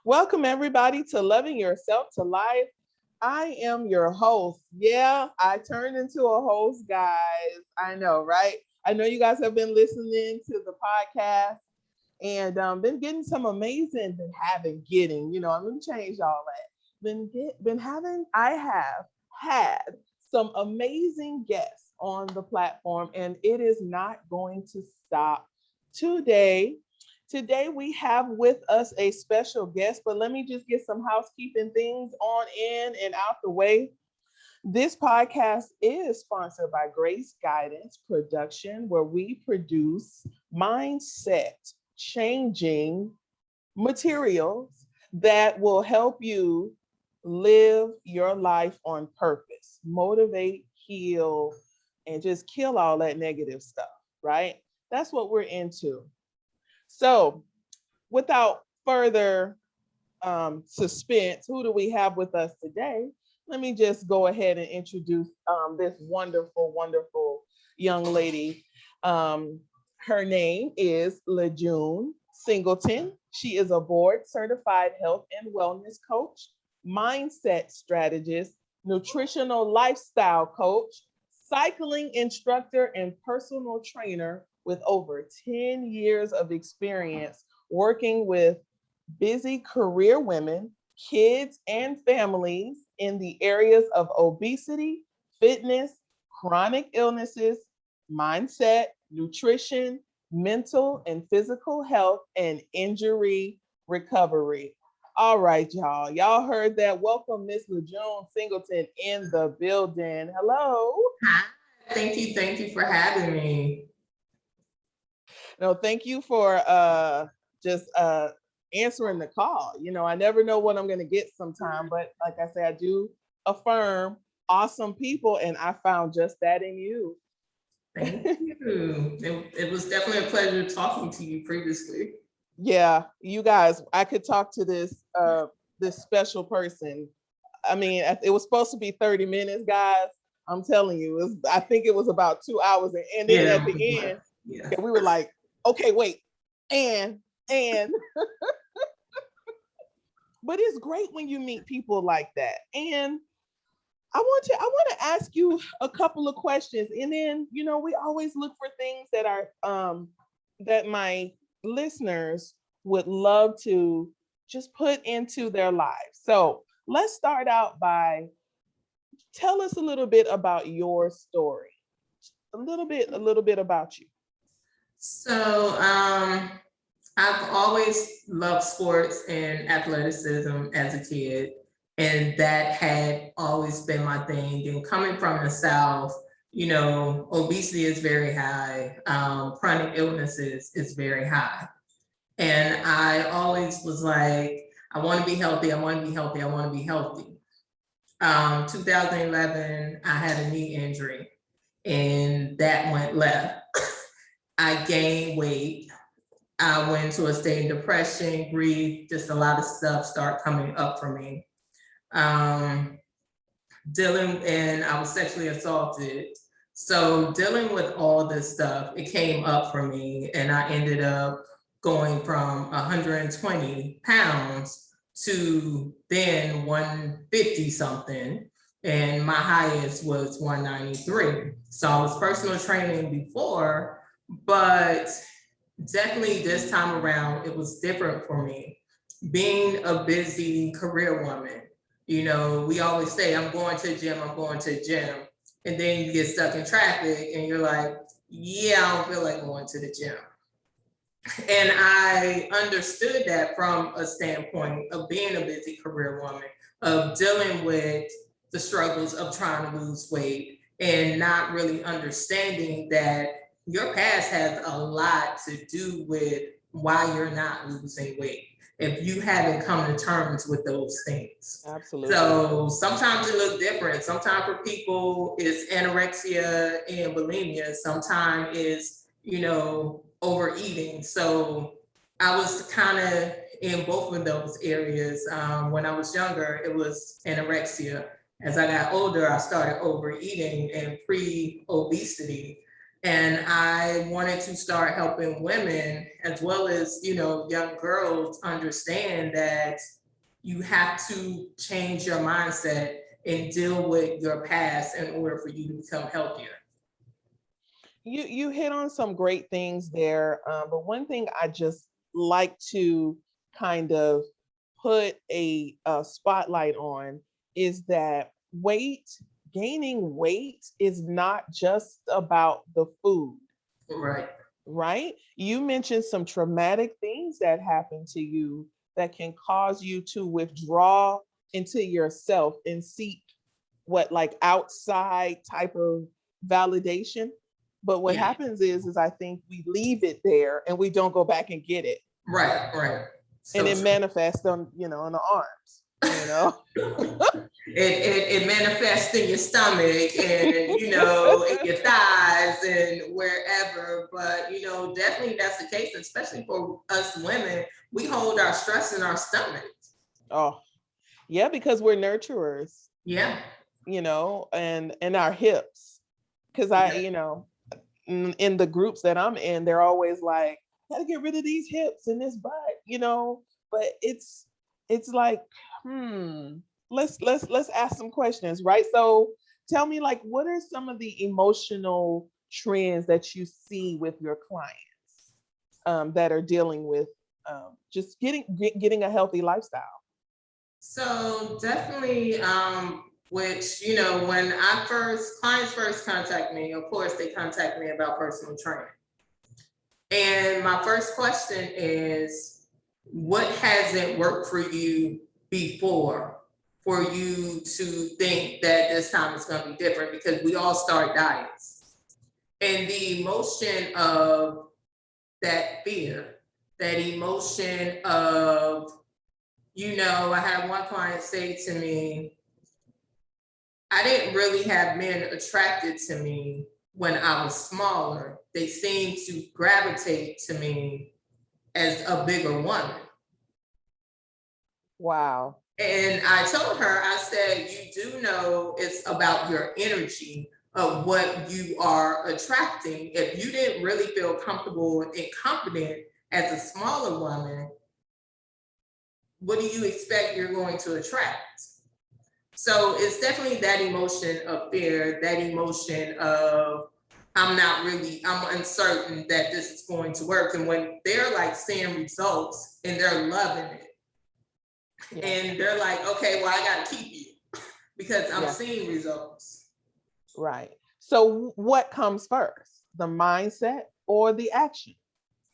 Welcome, everybody, to Loving Yourself to Life. I am your host. Yeah, I turned into a host, guys. I know, right? I know you guys have been listening to the podcast and been getting some amazing, I'm going to change all that. I have had some amazing guests on the platform, and it is not going to stop today. Today we have with us a special guest, but let me just get some housekeeping things on in and out the way. This podcast is sponsored by Grace Guidance Production, where we produce mindset changing materials that will help you live your life on purpose, motivate, heal, and just kill all that negative stuff, right? That's what we're into. So, without further suspense, who do we have with us today? Let me just go ahead and introduce this wonderful, wonderful young lady. Her name is Lajune Singleton. She is a board certified health and wellness coach, mindset strategist, nutritional lifestyle coach, cycling instructor, and personal trainer with over 10 years of experience working with busy career women, kids, and families in the areas of obesity, fitness, chronic illnesses, mindset, nutrition, mental and physical health, and injury recovery. All right, y'all. Y'all heard that. Welcome, Miss Lajune Singleton in the building. Hello. Hi, thank you for having me. No, thank you for just answering the call. I never know what I'm going to get sometime, but like I say, I do affirm awesome people, and I found just that in you. Thank you. It was definitely a pleasure talking to you previously. Yeah, you guys, I could talk to this special person. I mean, it was supposed to be 30 minutes, guys. I'm telling you, I think it was about 2 hours, and then at the end, we were like, okay, wait, and but it's great when you meet people like that. And I want to ask you a couple of questions, and then we always look for things that are that my listeners would love to just put into their lives. So let's start out by tell us a little bit about your story, a little bit about you. So I've always loved sports and athleticism as a kid, and that had always been my thing. And coming from the South, obesity is very high, chronic illnesses is very high. And I always was like, I want to be healthy, I want to be healthy, I want to be healthy. 2011, I had a knee injury and that went left. I gained weight. I went into a state of depression, grief, just a lot of stuff started coming up for me. And I was sexually assaulted. So dealing with all this stuff, it came up for me, and I ended up going from 120 pounds to then 150 something. And my highest was 193. So I was personal training before, but definitely this time around, it was different for me. Being a busy career woman, we always say, I'm going to the gym, I'm going to the gym. And then you get stuck in traffic and you're like, yeah, I don't feel like going to the gym. And I understood that from a standpoint of being a busy career woman, of dealing with the struggles of trying to lose weight and not really understanding that your past has a lot to do with why you're not losing weight if you haven't come to terms with those things. Absolutely. So sometimes it looks different. Sometimes for people it's anorexia and bulimia. Sometimes it's, overeating. So I was kind of in both of those areas. When I was younger, it was anorexia. As I got older, I started overeating and pre-obesity. And I wanted to start helping women as well as, young girls understand that you have to change your mindset and deal with your past in order for you to become healthier. You hit on some great things there, but one thing I just like to kind of put a spotlight on is that gaining weight is not just about the food. Right. Right? You mentioned some traumatic things that happen to you that can cause you to withdraw into yourself and seek like outside type of validation. But what happens is I think we leave it there and we don't go back and get it. Right. So and it manifests on, on the arms, it manifests in your stomach and, in your thighs and wherever. But, definitely that's the case, especially for us women. We hold our stress in our stomachs. Oh, yeah, because we're nurturers. Yeah. And our hips. Because in the groups that I'm in, they're always like, gotta get rid of these hips and this butt, but it's like, let's ask some questions, right? So tell me, like, what are some of the emotional trends that you see with your clients that are dealing with just getting a healthy lifestyle? So definitely, which, when clients first contact me, of course, they contact me about personal training. And my first question is, what hasn't worked for you before for you to think that this time is going to be different? Because we all start diets. And the emotion of that fear, that emotion of, I had one client say to me, I didn't really have men attracted to me when I was smaller. They seemed to gravitate to me as a bigger woman. Wow. And I told her, I said, you do know it's about your energy of what you are attracting. If you didn't really feel comfortable and confident as a smaller woman, what do you expect you're going to attract? So it's definitely that emotion of fear, that emotion of I'm uncertain that this is going to work. And when they're like seeing results and they're loving it, and they're like, okay, well, I got to keep you because I'm seeing results. Right. So what comes first, the mindset or the action?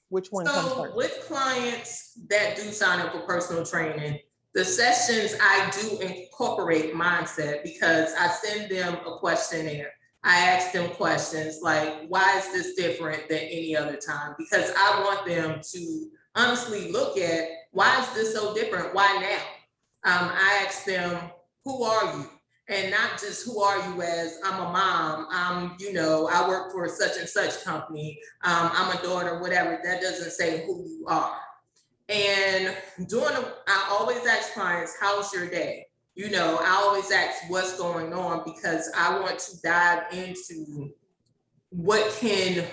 Which one comes first? So with clients that do sign up for personal training, the sessions I do incorporate mindset because I send them a questionnaire. I ask them questions like, why is this different than any other time? Because I want them to honestly look at, why is this so different? Why now? I ask them, who are you? And not just who are you as I'm a mom, I work for such and such company, I'm a daughter, whatever. That doesn't say who you are. And I always ask clients, how's your day? I always ask what's going on because I want to dive into what can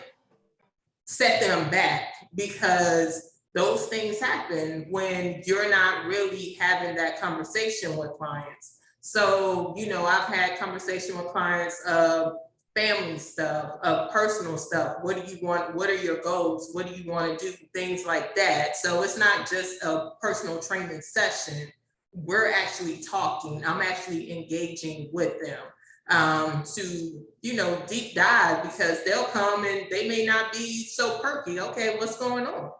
set them back, because those things happen when you're not really having that conversation with clients. So, I've had conversation with clients of family stuff, of personal stuff. What do you want? What are your goals? What do you want to do? Things like that. So it's not just a personal training session. We're actually talking. I'm actually engaging with them to, deep dive, because they'll come and they may not be so perky. Okay, what's going on?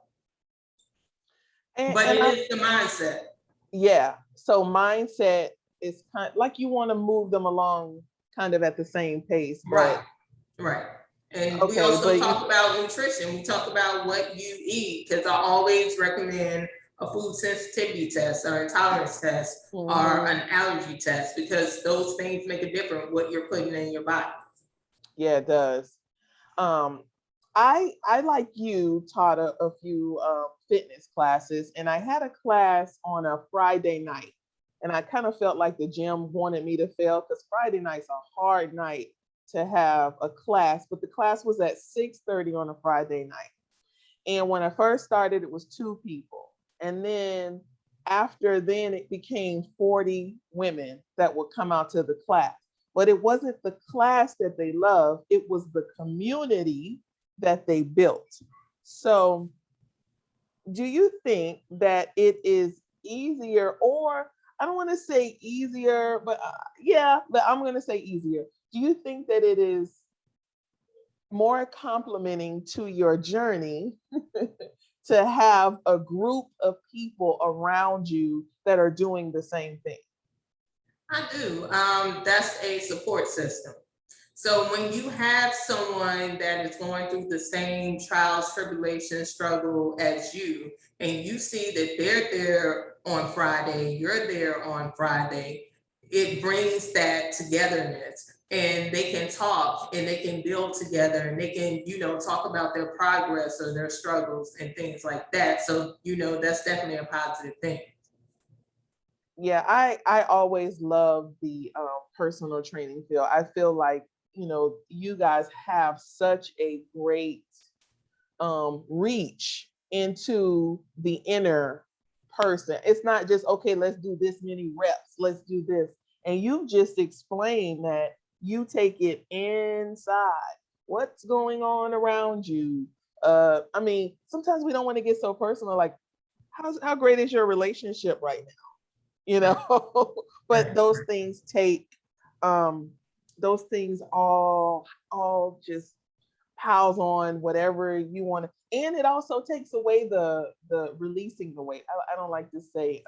But it is the mindset. Yeah. So mindset is kind of like you want to move them along kind of at the same pace. Right. And we also talk about nutrition. We talk about what you eat, because I always recommend a food sensitivity test or intolerance test or an allergy test, because those things make a difference what you're putting in your body. Yeah, it does. I like you taught a few fitness classes, and I had a class on a Friday night, and I kind of felt like the gym wanted me to fail because Friday night's a hard night to have a class, but the class was at 6:30 on a Friday night. And when I first started, it was 2 people. And then after then, it became 40 women that would come out to the class. But it wasn't the class that they loved, it was the community that they built. So, do you think that it is easier, or I don't want to say easier, but yeah, but I'm going to say easier. Do you think that it is more complimenting to your journey to have a group of people around you that are doing the same thing? I do. That's a support system. So when you have someone that is going through the same trials, tribulations, struggle as you, and you see that they're there on Friday, you're there on Friday, it brings that togetherness. And they can talk and they can build together and they can, talk about their progress or their struggles and things like that. So, that's definitely a positive thing. Yeah, I always love the personal training field. I feel like, you guys have such a great reach into the inner person. It's not just, okay, let's do this many reps, let's do this. And you've just explained that you take it inside. What's going on around you? I mean, sometimes we don't want to get so personal, like, how great is your relationship right now? But those things take, those things all just piles on whatever you want to, and it also takes away the releasing the weight. I don't like to say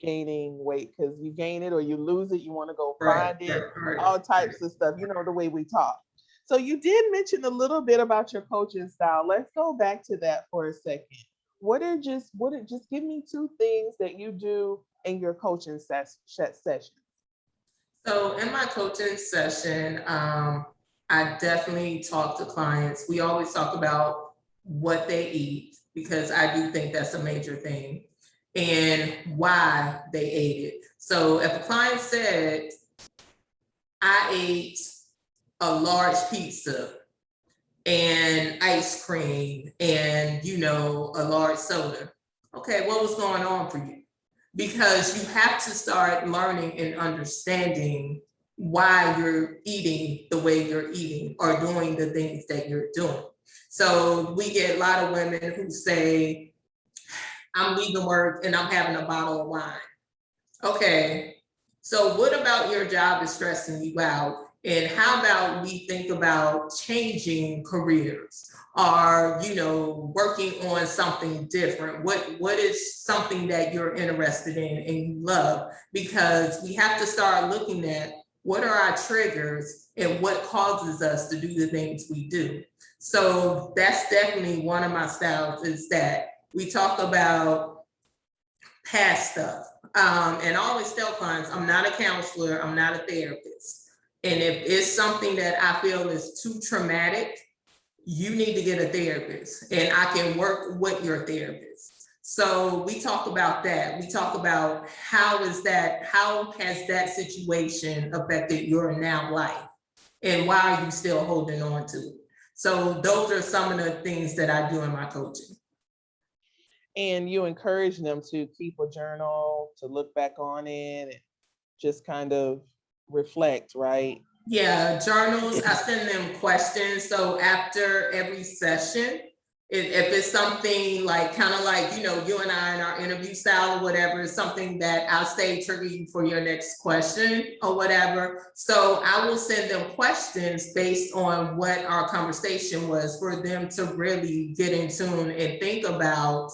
gaining weight, because you gain it or you lose it, you want to go find it, all types of stuff, the way we talk. So you did mention a little bit about your coaching style. Let's go back to that for a second. Just give me 2 things that you do in your coaching session. So in my coaching session, I definitely talk to clients. We always talk about what they eat, because I do think that's a major thing, and why they ate it. So if a client said, I ate a large pizza and ice cream and, a large soda. Okay, what was going on for you? Because you have to start learning and understanding why you're eating the way you're eating or doing the things that you're doing. So we get a lot of women who say, I'm leaving work and I'm having a bottle of wine. Okay, so what about your job is stressing you out? And how about we think about changing careers or, working on something different? What is something that you're interested in and you love? Because we have to start looking at what are our triggers and what causes us to do the things we do. So that's definitely one of my styles, is that we talk about past stuff. And I always tell clients, I'm not a counselor, I'm not a therapist. And if it's something that I feel is too traumatic, you need to get a therapist, and I can work with your therapist. So we talk about that. We talk about how has that situation affected your now life, and why are you still holding on to it? So those are some of the things that I do in my coaching. And you encourage them to keep a journal, to look back on it, and just kind of reflect, right? Yeah, journals. I send them questions. So after every session, if it's something like kind of like, you and I in our interview style or whatever, it's something that I'll say trigger you for your next question or whatever. So I will send them questions based on what our conversation was, for them to really get in tune and think about,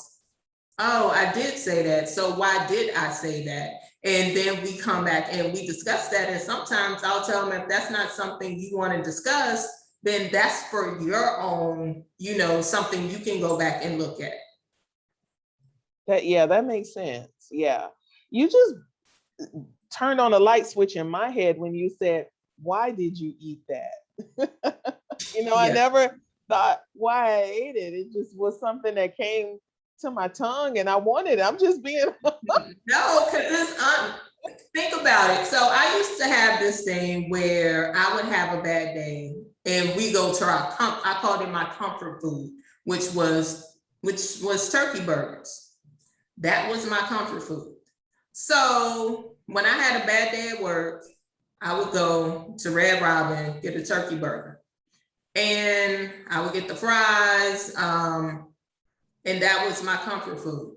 oh, I did say that. So why did I say that? And then we come back and we discuss that. And sometimes I'll tell them, if that's not something you want to discuss, then that's for your own, something you can go back and look at. That makes sense. Yeah. You just turned on a light switch in my head when you said, why did you eat that? Yeah. I never thought why I ate it. It just was something that came to my tongue and I wanted it. I'm just being no, because Think about it. So I used to have this thing where I would have a bad day and we go to I called it my comfort food, which was turkey burgers. That was my comfort food. So when I had a bad day at work, I would go to Red Robin, get a turkey burger. And I would get the fries, and that was my comfort food.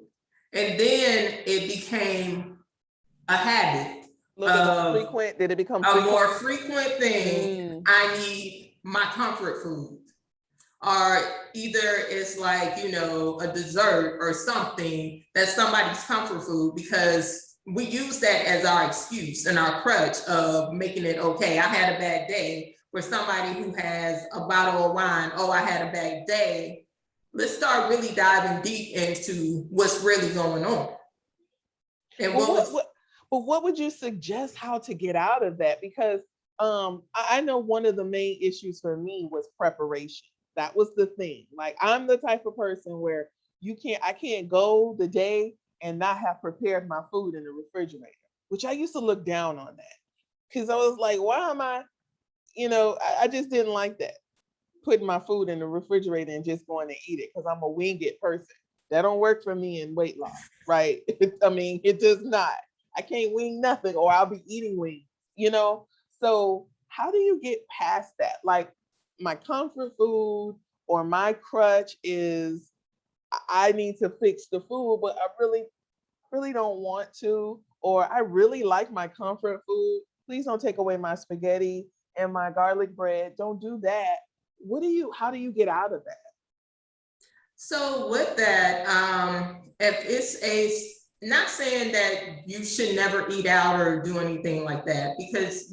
And then it became a habit. Did it become a more frequent thing? I need my comfort food. Or either it's like, a dessert or something that's somebody's comfort food, because we use that as our excuse and our crutch of making it okay. I had a bad day. For somebody who has a bottle of wine, oh, I had a bad day. Let's start really diving deep into what's really going on. And what would you suggest how to get out of that? Because I know one of the main issues for me was preparation. That was the thing. Like, I'm the type of person where I can't go the day and not have prepared my food in the refrigerator, which I used to look down on that, because I was like, why am I, I just didn't like that, putting my food in the refrigerator and just going to eat it, because I'm a wing it person. That don't work for me in weight loss, right? I mean, it does not. I can't wing nothing, or I'll be eating wings, So how do you get past that? Like, my comfort food or my crutch is, I need to fix the food, but I really, really don't want to, or I really like my comfort food. Please don't take away my spaghetti and my garlic bread. Don't do that. How do you get out of that? So with that, if it's not saying that you should never eat out or do anything like that, because,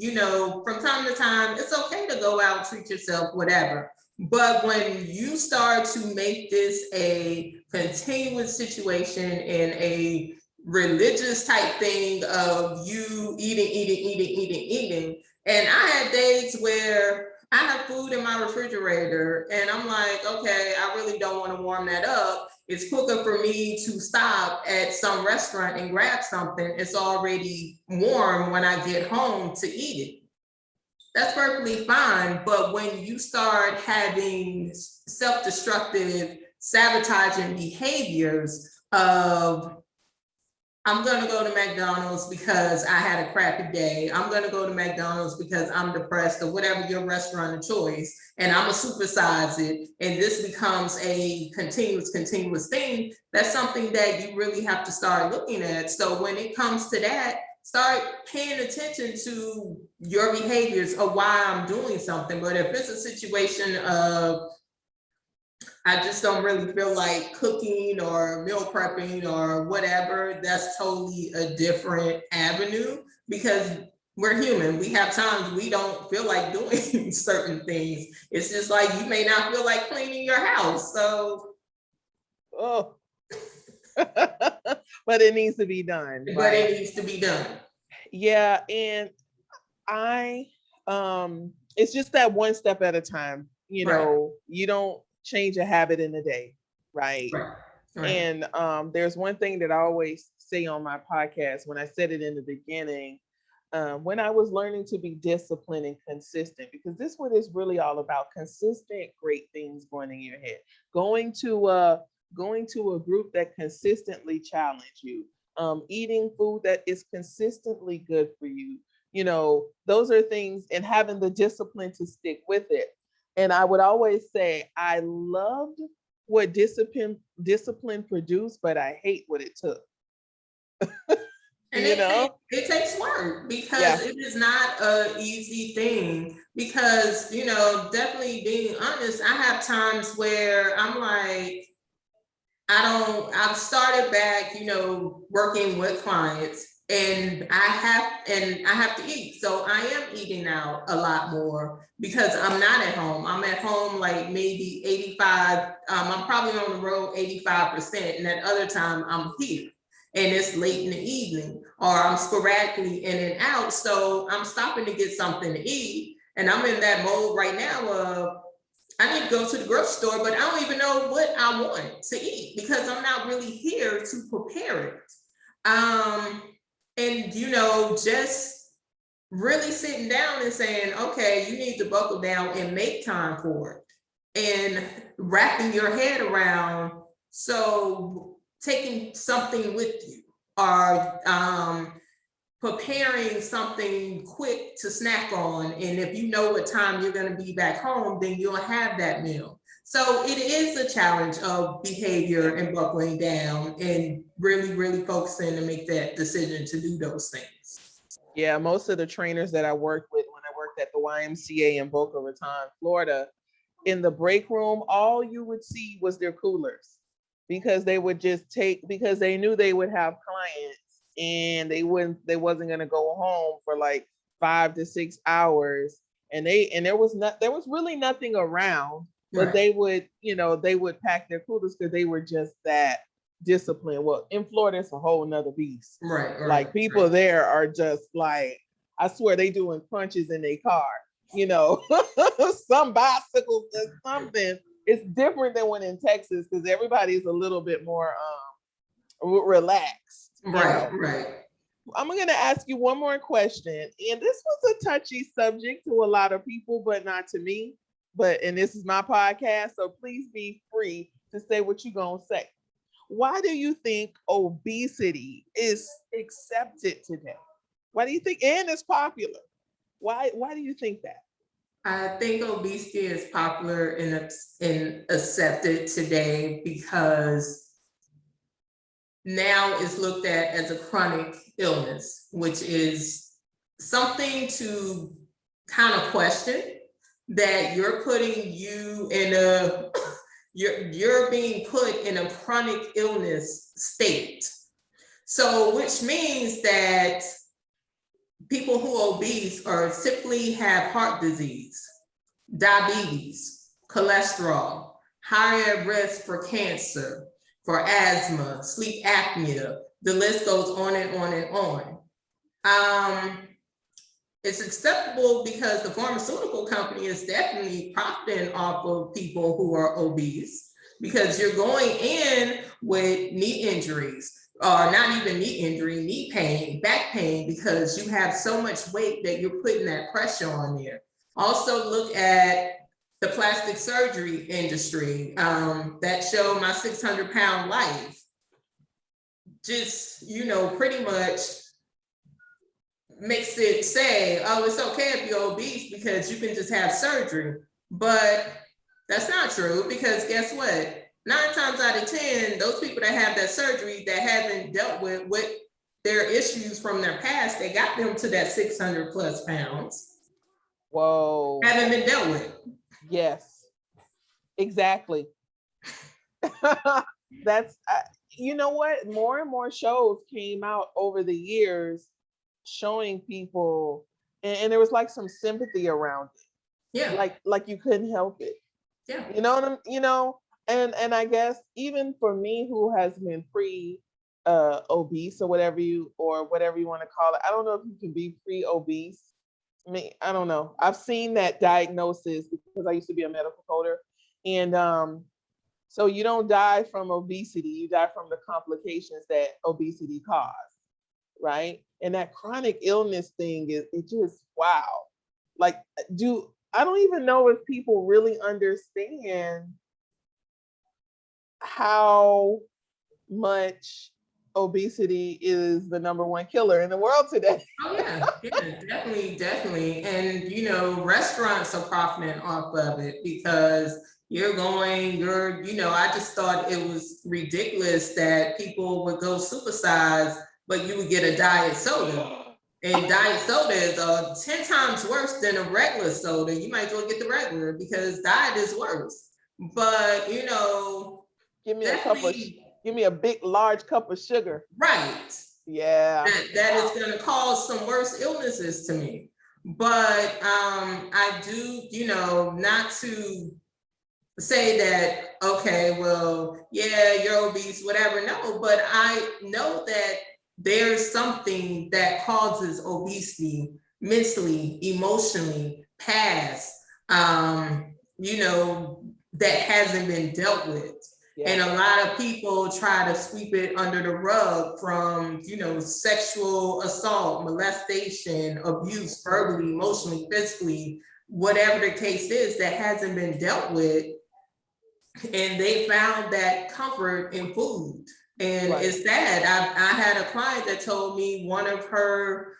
from time to time, it's okay to go out, treat yourself, whatever. But when you start to make this a continuous situation and a religious type thing of you eating, and I had days where I have food in my refrigerator and I'm like, okay, I really don't want to warm that up. It's quicker for me to stop at some restaurant and grab something. It's already warm when I get home to eat it. That's perfectly fine. But when you start having self-destructive, sabotaging behaviors of, I'm going to go to McDonald's because I had a crappy day. I'm going to go to McDonald's because I'm depressed, or whatever your restaurant of choice, and I'm going to supersize it. And this becomes a continuous thing. That's something that you really have to start looking at. So when it comes to that, start paying attention to your behaviors of why I'm doing something. But if it's a situation of, I just don't really feel like cooking or meal prepping or whatever, that's totally a different avenue, because we're human. We have times we don't feel like doing certain things. It's just like, you may not feel like cleaning your house. So, but it needs to be done. But it needs to be done. Yeah. And it's just that one step at a time. You don't change a habit in a day, right? And there's one thing that I always say on my podcast, when I said it in the beginning, when I was learning to be disciplined and consistent, because this is what it's really all about: consistent, great things going in your head, going to a group that consistently challenge you, eating food that is consistently good for you. Those are things, and having the discipline to stick with it. And I would always say, I loved what discipline produced, but I hate what it took. And it takes work, because it is not an easy thing. Because, definitely being honest, I have times where I'm like, I've started back, working with clients, and I have to eat. So I am eating out a lot more because I'm not at home. I'm at home like maybe 85. I'm probably on the road 85%. And that other time I'm here and it's late in the evening, or I'm sporadically in and out. So I'm stopping to get something to eat. And I'm in that mode right now of, I need to go to the grocery store, but I don't even know what I want to eat because I'm not really here to prepare it. And, just really sitting down and saying, okay, you need to buckle down and make time for it. And wrapping your head around, so taking something with you, or preparing something quick to snack on. And if you know what time you're going to be back home, then you'll have that meal. So it is a challenge of behavior and buckling down and really, really focusing to make that decision to do those things. Yeah, most of the trainers that I worked with when I worked at the YMCA in Boca Raton, Florida, in the break room, all you would see was their coolers, because they would just because they knew they would have clients, and they wasn't going to go home for like 5 to 6 hours, and there was really nothing around, but Right. they would, they would pack their coolers because they were just that disciplined. Well, in Florida, it's a whole nother beast. Right. Like, people there are just like, I swear they doing crunches in their car, some bicycles or something. It's different than when in Texas, because everybody's a little bit more relaxed. Right. I'm going to ask you one more question. And this was a touchy subject to a lot of people, but not to me. And this is my podcast, so please be free to say what you're going to say. Why do you think obesity is accepted today? Why do you think, and it's popular? Why do you think that? I think obesity is popular and accepted today because now it's looked at as a chronic illness, which is something to kind of question, that you're putting you in you're being put in a chronic illness state. So, which means that people who are obese or simply have heart disease, diabetes, cholesterol, higher risk for cancer, for asthma, sleep apnea. The list goes on and on and on. It's acceptable because the pharmaceutical company is definitely profiting off of people who are obese, because you're going in with knee injuries, or not even knee injury, knee pain, back pain, because you have so much weight that you're putting that pressure on there. Also look at the plastic surgery industry, that show My 600-Pound Life. Just, pretty much makes it say, oh, it's okay if you're obese because you can just have surgery. But that's not true, because guess what? 9 times out of 10, those people that have that surgery that haven't dealt with their issues from their past, they got them to that 600 plus pounds. Whoa. Haven't been dealt with. Yes, exactly. That's, you know what? More and more shows came out over the years showing people, and there was like some sympathy around it. Yeah. Like you couldn't help it. Yeah. And I guess even for me, who has been obese or whatever you want to call it, I don't know if you can be pre-obese. I mean, I don't know. I've seen that diagnosis because I used to be a medical coder. And so you don't die from obesity, you die from the complications that obesity caused, right? And that chronic illness thing it just, wow. Like, I don't even know if people really understand how much obesity is the number one killer in the world today. Oh yeah, definitely. And restaurants are profiting off of it, because I just thought it was ridiculous that people would go supersize, but you would get a diet soda. And diet soda is 10 times worse than a regular soda. You might as well get the regular, because diet is worse. But give me a big large cup of sugar. Right. Yeah. That is going to cause some worse illnesses to me. But I do, not to say that, okay, well, yeah, you're obese, whatever. No, but I know that there's something that causes obesity mentally, emotionally, past, that hasn't been dealt with. And a lot of people try to sweep it under the rug from, sexual assault, molestation, abuse, verbally, emotionally, physically, whatever the case is that hasn't been dealt with. And they found that comfort in food. And it's sad. I had a client that told me one of her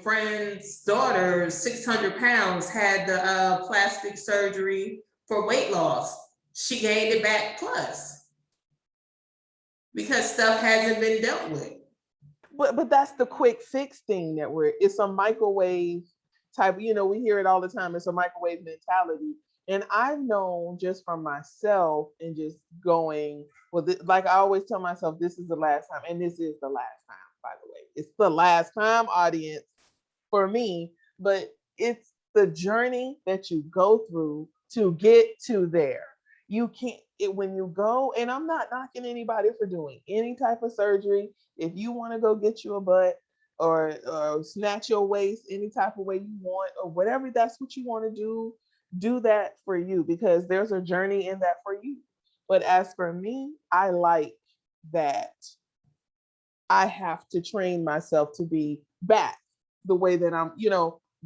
friend's daughters, 600 pounds, had the plastic surgery for weight loss. She gained it back plus because stuff hasn't been dealt with. But that's the quick fix thing that it's a microwave type, we hear it all the time. It's a microwave mentality. And I've known just from myself and just going, like I always tell myself, this is the last time. And this is the last time, by the way. It's the last time, audience, for me. But it's the journey that you go through to get to there. You can't, when you go, and I'm not knocking anybody for doing any type of surgery. If you want to go get you a butt or snatch your waist any type of way you want, or whatever that's what you want to do that for you, because there's a journey in that for you. But as for me, I like that I have to train myself to be back the way that I'm,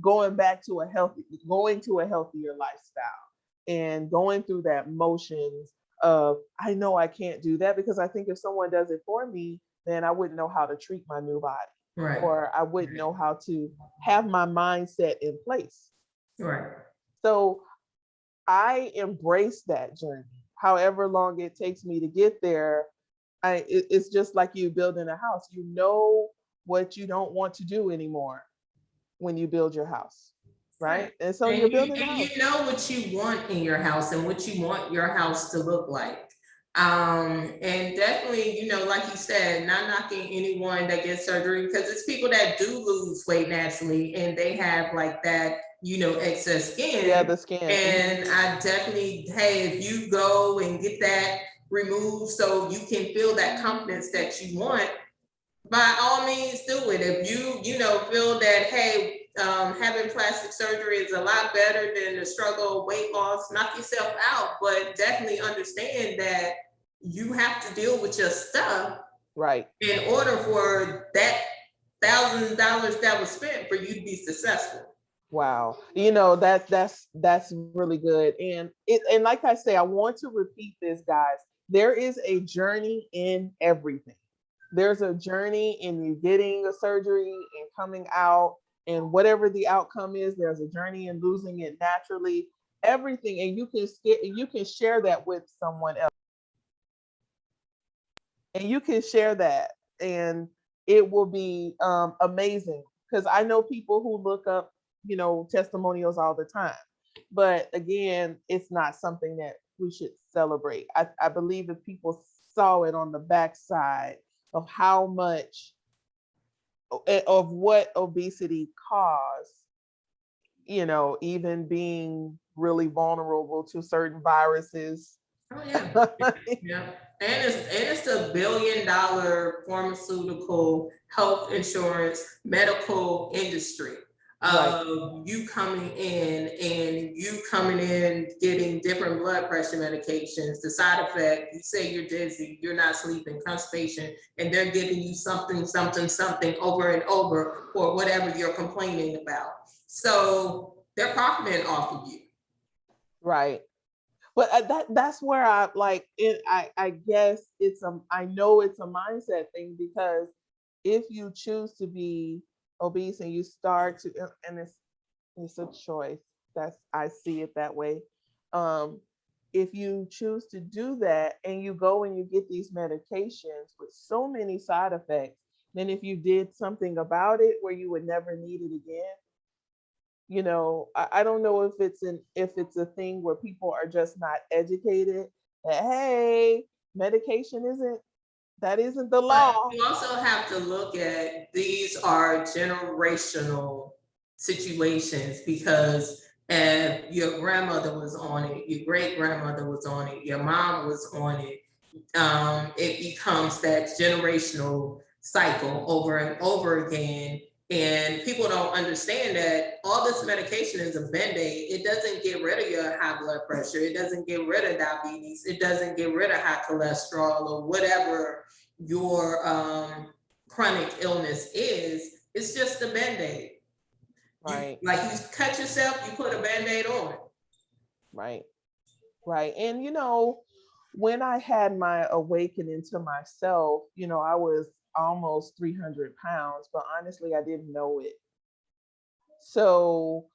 going to a healthier lifestyle and going through that motions of, I know I can't do that, because I think if someone does it for me, then I wouldn't know how to treat my new body. Right. Or I wouldn't know how to have my mindset in place. Right. So I embrace that journey, however long it takes me to get there. It's just like you building a house. You know what you don't want to do anymore when you build your house, right? And so you're building a house. You know what you want in your house and what you want your house to look like. And definitely, like you said, not knocking anyone that gets surgery, because it's people that do lose weight naturally and they have like that, excess skin. Yeah, the skin. And I definitely, hey, if you go and get that removed so you can feel that confidence that you want, by all means do it. If you, feel that, hey, having plastic surgery is a lot better than the struggle of weight loss, knock yourself out, but definitely understand that you have to deal with your stuff, right, in order for that $1,000 that was spent for you to be successful. Wow, that's really good. And like I say, I want to repeat this, guys. There is a journey in everything. There's a journey in you getting a surgery and coming out, and whatever the outcome is, there's a journey in losing it naturally. Everything, and you can share that with someone else, and you can share that, and it will be amazing. Because I know people who look up, testimonials all the time, but again, it's not something that we should celebrate. I believe if people saw it on the backside of how much of what obesity caused, even being really vulnerable to certain viruses. Oh yeah. Yeah. And it's a $1 billion pharmaceutical, health insurance, medical industry. You coming in getting different blood pressure medications, the side effect, you say you're dizzy, you're not sleeping, constipation, and they're giving you something over and over for whatever you're complaining about. So they're profiting off of you. Right. But that's where I like it. I guess I know it's a mindset thing, because if you choose to be obese and you start to, and it's a choice, I see it that way. If you choose to do that and you go and you get these medications with so many side effects, then if you did something about it where you would never need it again, I don't know if it's a thing where people are just not educated that, hey, medication isn't the law. But you also have to look at, these are generational situations, because if your grandmother was on it, your great grandmother was on it, your mom was on it, it becomes that generational cycle over and over again. And people don't understand that all this medication is a Band-Aid. It doesn't get rid of your high blood pressure. It doesn't get rid of diabetes. It doesn't get rid of high cholesterol or whatever your chronic illness is. It's just a Band-Aid. Right. You cut yourself, you put a Band-Aid on. Right. Right. And, when I had my awakening to myself, I was almost 300 pounds, but honestly, I didn't know it. So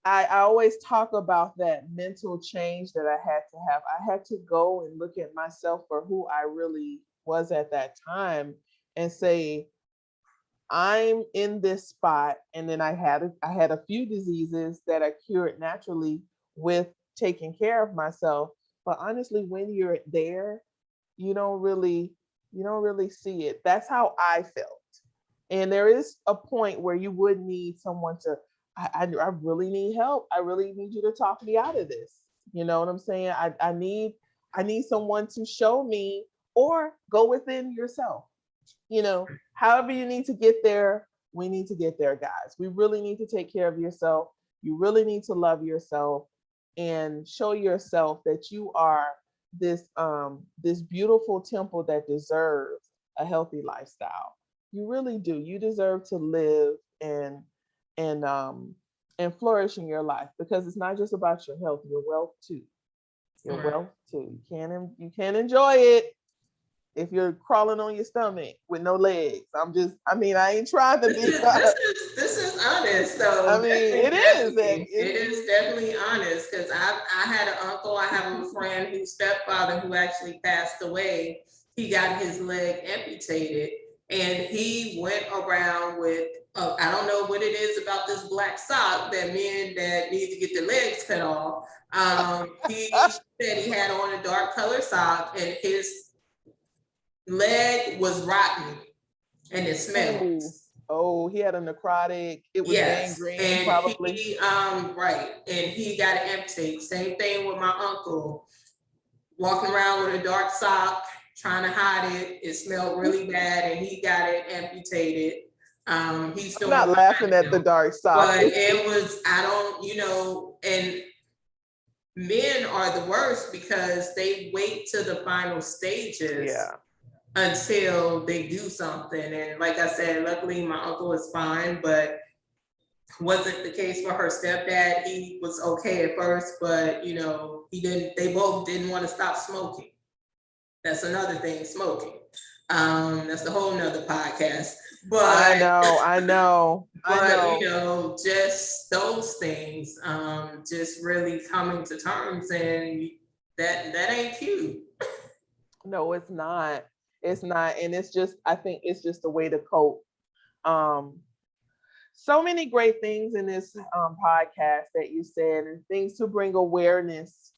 I always talk about that mental change that I had to have. I had to go and look at myself for who I really was at that time and say, I'm in this spot. And then I had a few diseases that I cured naturally with taking care of myself. But honestly, when you're there, you don't really see it. That's how I felt. And there is a point where you would need someone to, I really need help. I really need you to talk me out of this. You know what I'm saying? I need someone to show me, or go within yourself. However you need to get there, we need to get there, guys. We really need to take care of yourself. You really need to love yourself and show yourself that you are this beautiful temple that deserves a healthy lifestyle. You really do. You deserve to live and flourish in your life, because it's not just about your health, your wealth too. Your wealth too. You can't enjoy it if you're crawling on your stomach with no legs. I ain't trying to be. This is honest, though. I mean, it is definitely honest, because I had an uncle, I have a friend whose stepfather who actually passed away. He got his leg amputated, and he went around with, I don't know what it is about this black sock that men that need to get their legs cut off. He said he had on a dark color sock, and his leg was rotten and it smelled. Oh, he had a necrotic. It was gangrene, and probably. Right. And he got it amputated. Same thing with my uncle. Walking around with a dark sock, trying to hide it. It smelled really bad, and he got it amputated. He's still not laughing at the dark sock. But it was, and men are the worst because they wait to the final stages. Yeah. Until they do something. And like I said, luckily my uncle is fine, but wasn't the case for her stepdad. He was okay at first, but they both didn't want to stop smoking. That's another thing, smoking. That's a whole nother podcast. But I know. But just those things, just really coming to terms, and that ain't cute. No, it's not. It's not. And I think it's just a way to cope. So many great things in this podcast that you said, and things to bring awareness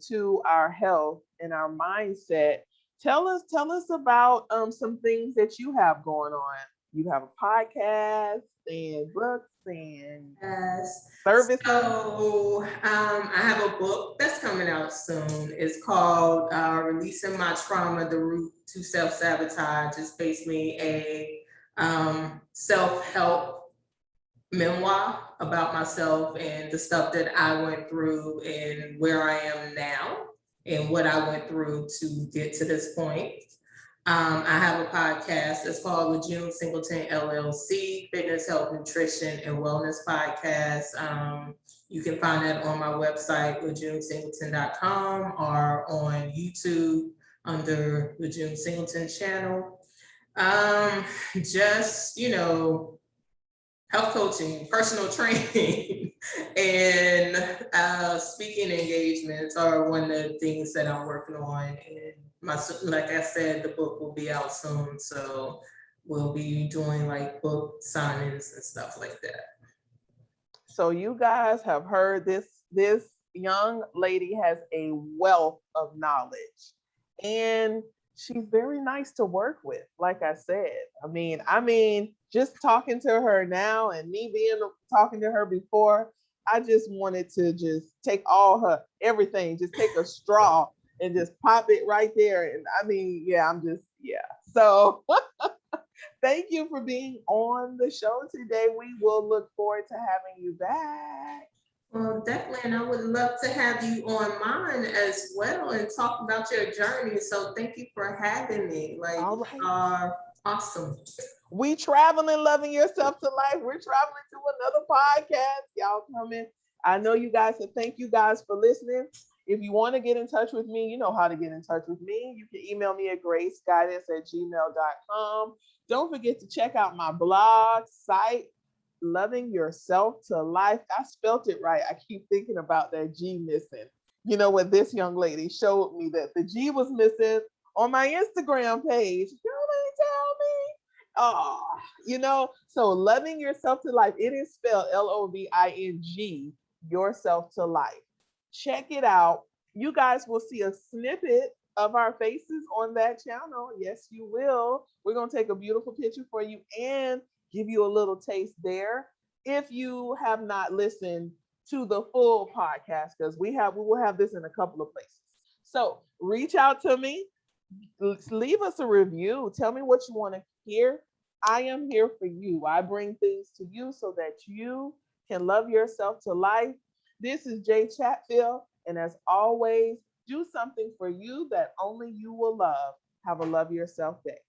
to our health and our mindset. Tell us about some things that you have going on. You have a podcast and books and services. So I have a book that's coming out soon. It's called Releasing My Trauma, The Route to Self-Sabotage. It's basically a self-help memoir about myself and the stuff that I went through and where I am now and what I went through to get to this point. I have a podcast that's called Lajune Singleton LLC, Fitness, Health, Nutrition, and Wellness Podcast. You can find that on my website, lajunesingleton.com, or on YouTube under Lajune Singleton channel. Just, health coaching, personal training, and speaking engagements are one of the things that I'm working on. And like I said, the book will be out soon, so we'll be doing like book signings and stuff like that. So you guys have heard this young lady has a wealth of knowledge, and she's very nice to work with. Like I said, I mean, just talking to her now and me talking to her before, I just wanted to just take all her everything, just take a straw and just pop it right there. And So Thank you for being on the show today. We will look forward to having you back. Well, definitely, and I would love to have you on mine as well and talk about your journey. So thank you for having me. Like, All you right. are awesome. We traveling, loving yourself to life. We're traveling to another podcast. Y'all coming. I know you guys, so thank you guys for listening. If you want to get in touch with me, you know how to get in touch with me. You can email me at graceguidance@gmail.com. Don't forget to check out my blog site, Loving Yourself to Life. I spelt it right. I keep thinking about that G missing. You know what, this young lady showed me that the G was missing on my Instagram page. Girl, they tell me. Oh, so Loving Yourself to Life, it is spelled Loving yourself to life. Check it out. You guys will see a snippet of our faces on that channel. Yes, you will. We're going to take a beautiful picture for you and give you a little taste there. If you have not listened to the full podcast, because we will have this in a couple of places. So reach out to me, leave us a review. Tell me what you want to hear. I am here for you. I bring things to you so that you can love yourself to life. This is Jay Chatfield. And as always, do something for you that only you will love. Have a love yourself day.